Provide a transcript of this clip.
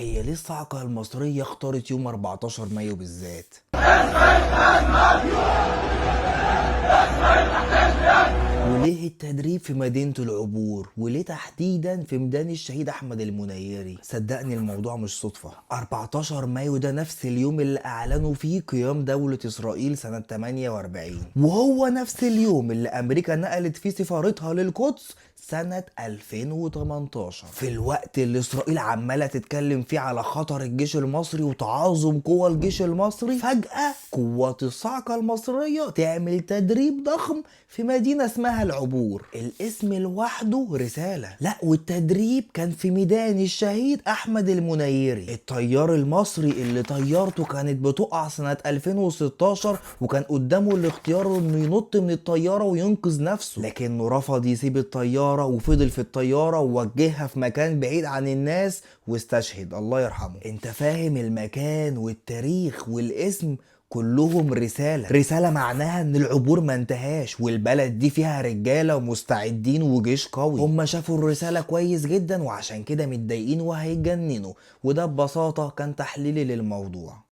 هي ليه الصاعقة المصرية اختارت يوم 14 مايو بالذات؟ وليه التدريب في مدينة العبور؟ وليه تحديدا في ميدان الشهيد أحمد المنيري؟ صدقني الموضوع مش صدفة. 14 مايو ده نفس اليوم اللي أعلنوا فيه قيام دولة إسرائيل سنة 48، وهو نفس اليوم اللي أمريكا نقلت فيه سفارتها للقدس سنة 2018، في الوقت اللي إسرائيل عمالة تتكلم فيه على خطر الجيش المصري وتعاظم قوى الجيش المصري. فجأة قوات الصاعقة المصرية تعمل تدريب ضخم في مدينة اسمها العبور. الاسم لوحده رسالة. لا، والتدريب كان في ميدان الشهيد أحمد المنيري، الطيار المصري اللي طيارته كانت بتقع سنة 2016 وكان قدامه الاختيار انه ينط من الطيارة وينقذ نفسه، لكنه رفض يسيب الطيارة وفضل في الطيارة ووجهها في مكان بعيد عن الناس واستشهد، الله يرحمه. انت فاهم؟ المكان والتاريخ والاسم كلهم رسالة معناها ان العبور ما انتهاش، والبلد دي فيها رجالة ومستعدين وجيش قوي. هم شافوا الرسالة كويس جدا وعشان كده متضايقين وهيتجننوا، وده ببساطة كان تحليلي للموضوع.